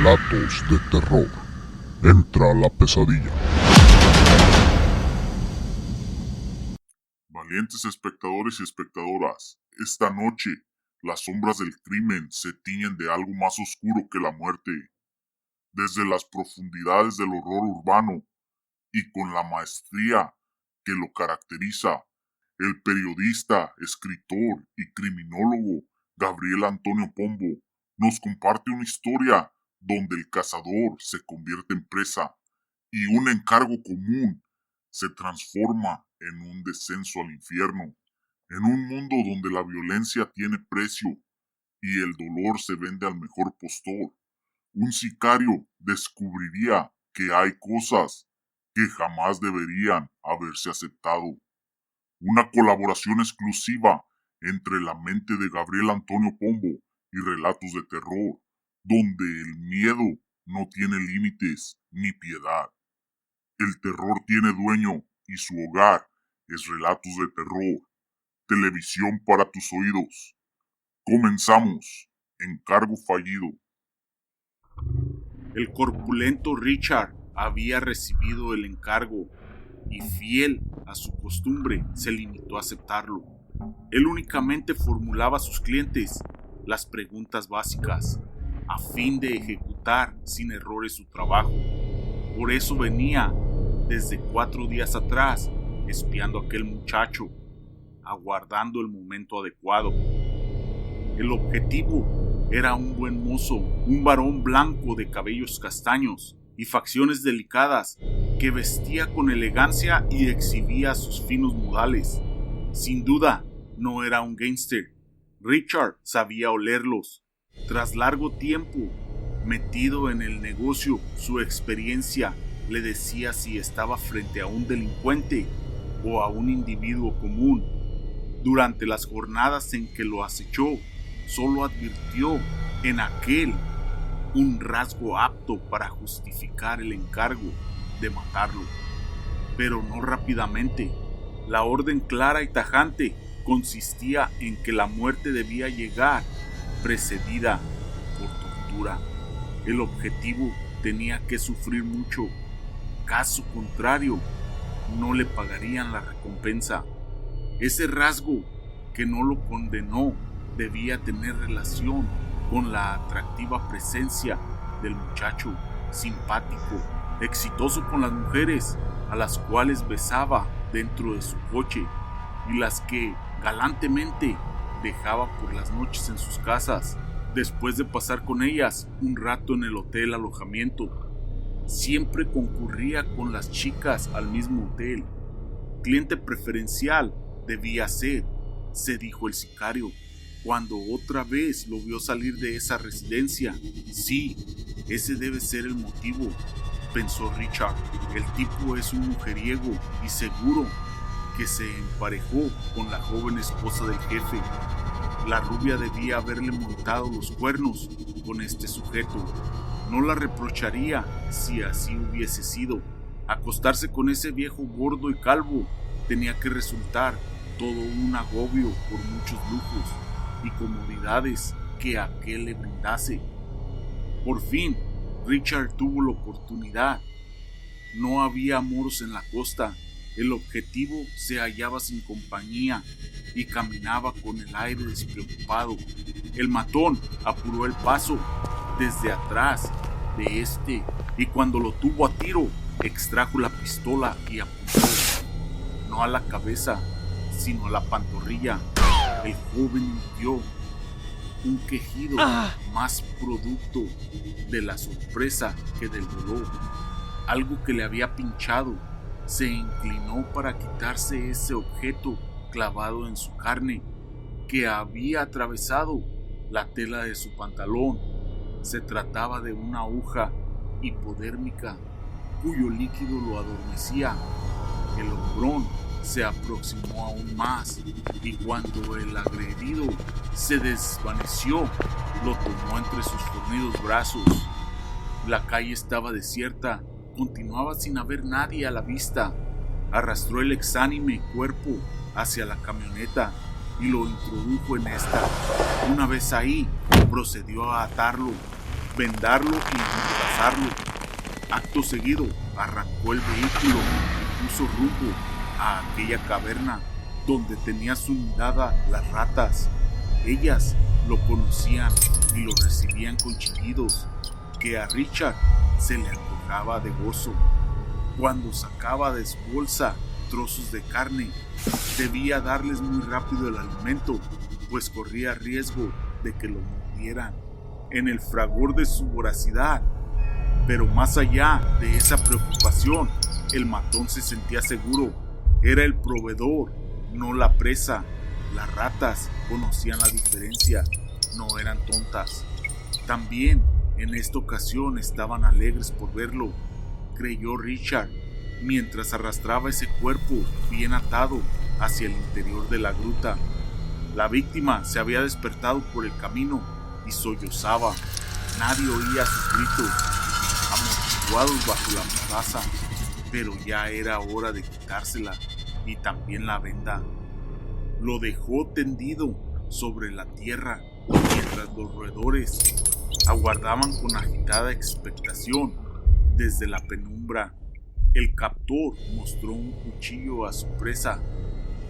Relatos de terror. Entra la pesadilla. Valientes espectadores y espectadoras, esta noche las sombras del crimen se tiñen de algo más oscuro que la muerte. Desde las profundidades del horror urbano y con la maestría que lo caracteriza, el periodista, escritor y criminólogo Gabriel Antonio Pombo nos comparte una historia donde el cazador se convierte en presa y un encargo común se transforma en un descenso al infierno, en un mundo donde la violencia tiene precio y el dolor se vende al mejor postor. Un sicario descubriría que hay cosas que jamás deberían haberse aceptado. Una colaboración exclusiva entre la mente de Gabriel Antonio Pombo y Relatos de Terror, donde el miedo no tiene límites ni piedad. El terror tiene dueño y su hogar es Relatos de Terror. Televisión para tus oídos. Comenzamos. Encargo fallido. El corpulento Richard había recibido el encargo y, fiel a su costumbre, se limitó a aceptarlo. Él únicamente formulaba a sus clientes las preguntas básicas, a fin de ejecutar sin errores su trabajo. Por eso venía, desde 4 días atrás, espiando a aquel muchacho, aguardando el momento adecuado. El objetivo era un buen mozo, un varón blanco de cabellos castaños y facciones delicadas, que vestía con elegancia y exhibía sus finos modales. Sin duda, no era un gángster. Richard sabía olerlos. Tras largo tiempo metido en el negocio, su experiencia le decía si estaba frente a un delincuente o a un individuo común. Durante las jornadas en que lo acechó, solo advirtió en aquel un rasgo apto para justificar el encargo de matarlo, pero no rápidamente. La orden clara y tajante consistía en que la muerte debía llegar precedida por tortura. El objetivo tenía que sufrir mucho. Caso contrario, no le pagarían la recompensa. Ese rasgo que no lo condenó debía tener relación con la atractiva presencia del muchacho, simpático, exitoso con las mujeres, a las cuales besaba dentro de su coche y las que galantemente dejaba por las noches en sus casas, después de pasar con ellas un rato en el hotel alojamiento. Siempre concurría con las chicas al mismo hotel. Cliente preferencial debía ser, se dijo el sicario, cuando otra vez lo vio salir de esa residencia. Sí, ese debe ser el motivo, pensó Richard. El tipo es un mujeriego y seguro que se emparejó con la joven esposa del jefe. La rubia debía haberle montado los cuernos con este sujeto. No la reprocharía si así hubiese sido. Acostarse con ese viejo gordo y calvo tenía que resultar todo un agobio por muchos lujos y comodidades que aquel le brindase. Por fin, Richard tuvo la oportunidad. No había moros en la costa. El objetivo se hallaba sin compañía y caminaba con el aire despreocupado. El matón apuró el paso desde atrás de este y cuando lo tuvo a tiro, extrajo la pistola y apuntó, no a la cabeza, sino a la pantorrilla. El joven emitió un quejido más producto de la sorpresa que del dolor. Algo que le había pinchado. Se inclinó para quitarse ese objeto clavado en su carne que había atravesado la tela de su pantalón. Se trataba de una aguja hipodérmica cuyo líquido lo adormecía. El hombrón se aproximó aún más y cuando el agredido se desvaneció, lo tomó entre sus fornidos brazos. La calle estaba desierta, continuaba sin haber nadie a la vista. Arrastró el exánime cuerpo hacia la camioneta y lo introdujo en esta. Una vez ahí, procedió a atarlo vendarlo y amordazarlo. Acto seguido, arrancó el vehículo y puso rumbo a aquella caverna donde tenía su mirada las ratas. Ellas lo conocían y lo recibían con chillidos, que a Richard se le antojaba de gozo. Cuando sacaba de su bolsa trozos de carne, debía darles muy rápido el alimento, pues corría riesgo de que lo mordieran en el fragor de su voracidad. Pero más allá de esa preocupación, el matón se sentía seguro. Era el proveedor, no la presa. Las ratas conocían la diferencia, no eran tontas. También en esta ocasión estaban alegres por verlo, creyó Richard, mientras arrastraba ese cuerpo bien atado hacia el interior de la gruta. La víctima se había despertado por el camino y sollozaba. Nadie oía sus gritos, amortiguados bajo la mordaza, pero ya era hora de quitársela y también la venda. Lo dejó tendido sobre la tierra mientras los roedores aguardaban con agitada expectación desde la penumbra. El captor mostró un cuchillo a su presa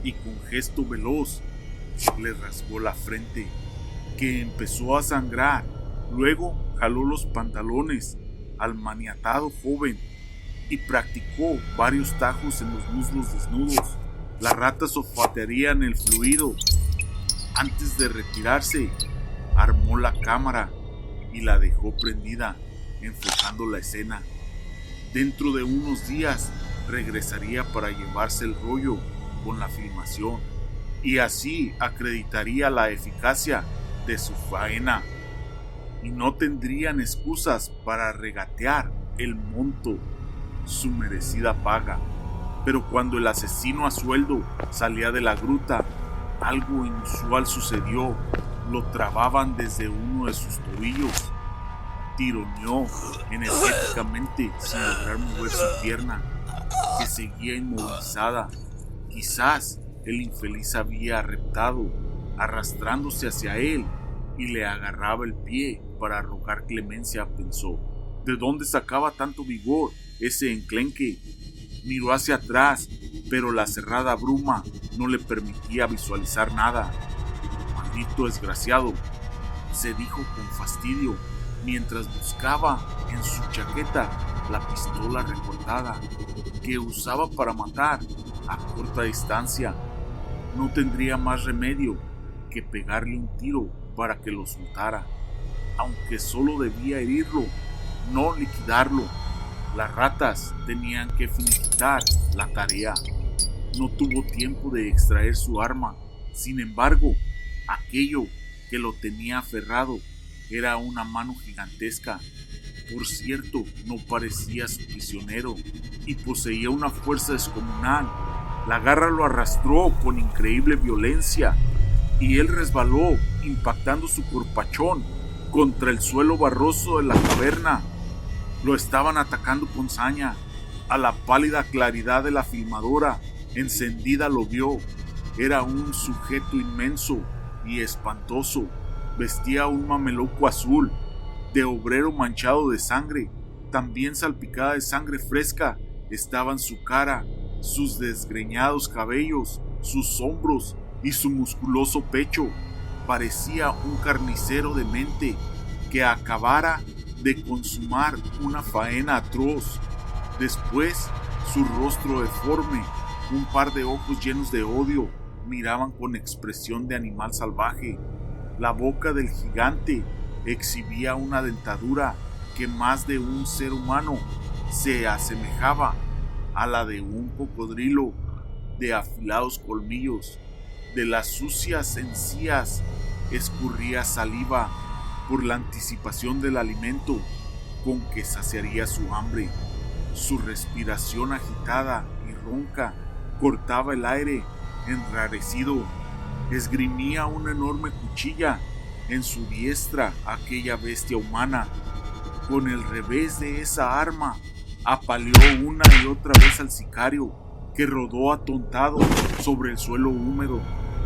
y con gesto veloz le rasgó la frente, que empezó a sangrar. Luego jaló los pantalones al maniatado joven y practicó varios tajos en los muslos desnudos. Las ratas olfatearían el fluido. Antes de retirarse, armó la cámara y la dejó prendida, enfocando la escena. Dentro de unos días regresaría para llevarse el rollo con la filmación y así acreditaría la eficacia de su faena. Y no tendrían excusas para regatear el monto, su merecida paga. Pero cuando el asesino a sueldo salía de la gruta, algo inusual sucedió. Lo trababan desde uno de sus tobillos. Tironeó energéticamente sin lograr mover su pierna, que seguía inmovilizada. Quizás el infeliz había reptado, arrastrándose hacia él, y le agarraba el pie para rogar clemencia, pensó. ¿De dónde sacaba tanto vigor ese enclenque? Miró hacia atrás, pero la cerrada bruma no le permitía visualizar nada. Maldito desgraciado, se dijo con fastidio, mientras buscaba en su chaqueta la pistola recortada que usaba para matar a corta distancia. No tendría más remedio que pegarle un tiro para que lo soltara, aunque solo debía herirlo, no liquidarlo. Las ratas tenían que finiquitar la tarea. No tuvo tiempo de extraer su arma. Sin embargo, aquello que lo tenía aferrado era una mano gigantesca. Por cierto, no parecía su prisionero y poseía una fuerza descomunal. La garra lo arrastró con increíble violencia y él resbaló, impactando su corpachón contra el suelo barroso de la caverna. Lo estaban atacando con saña. A la pálida claridad de la filmadora encendida lo vio. Era un sujeto inmenso y espantoso. Vestía un mameluco azul, de obrero manchado de sangre. También salpicada de sangre fresca estaban su cara, sus desgreñados cabellos, sus hombros y su musculoso pecho. Parecía un carnicero demente que acabara de consumar una faena atroz. Después, su rostro deforme, un par de ojos llenos de odio, miraban con expresión de animal salvaje. La boca del gigante exhibía una dentadura que más de un ser humano se asemejaba a la de un cocodrilo, de afilados colmillos. De las sucias encías escurría saliva por la anticipación del alimento con que saciaría su hambre. Su respiración agitada y ronca cortaba el aire enrarecido. Esgrimía una enorme cuchilla en su diestra aquella bestia humana. Con el revés de esa arma apaleó una y otra vez al sicario, que rodó atontado sobre el suelo húmedo.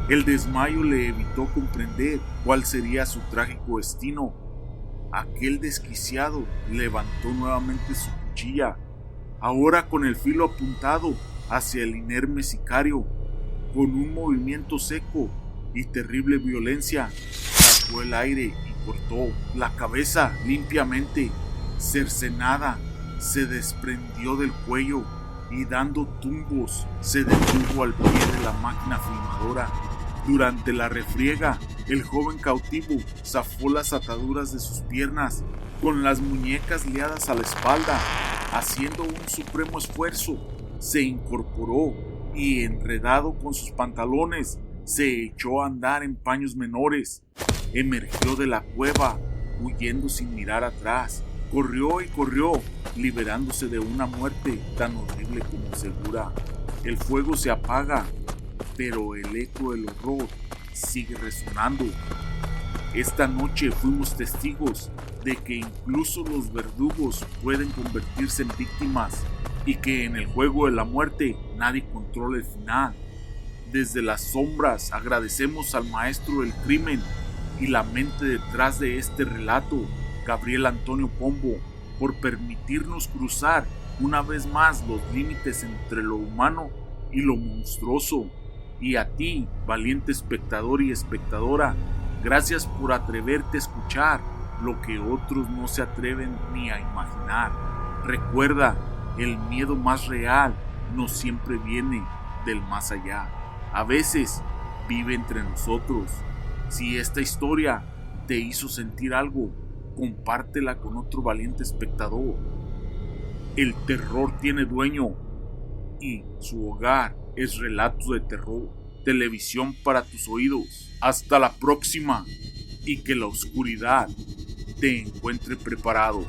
El desmayo le evitó comprender cuál sería su trágico destino. aquel desquiciado levantó nuevamente su cuchilla, ahora con el filo apuntado hacia el inerme sicario. Con un movimiento seco y terrible violencia, sacó el aire y cortó la cabeza limpiamente. Cercenada, se desprendió del cuello y dando tumbos se detuvo al pie de la máquina filmadora. Durante la refriega, el joven cautivo zafó las ataduras de sus piernas con las muñecas liadas a la espalda. Haciendo un supremo esfuerzo, se incorporó y, enredado con sus pantalones, se echó a andar en paños menores. Emergió de la cueva, huyendo sin mirar atrás. Corrió y corrió, liberándose de una muerte tan horrible como segura. El fuego se apaga, pero el eco del horror sigue resonando. Esta noche fuimos testigos de que incluso los verdugos pueden convertirse en víctimas y que en el juego de la muerte nadie controla el final. Desde las sombras agradecemos al maestro del crimen y la mente detrás de este relato, Gabriel Antonio Pombo, por permitirnos cruzar una vez más los límites entre lo humano y lo monstruoso. Y a ti, valiente espectador y espectadora, gracias por atreverte a escuchar lo que otros no se atreven ni a imaginar. Recuerda, el miedo más real no siempre viene del más allá. A veces vive entre nosotros. Si esta historia te hizo sentir algo, compártela con otro valiente espectador. El terror tiene dueño y su hogar es Relatos de Terror, televisión para tus oídos. Hasta la próxima y que la oscuridad te encuentre preparado.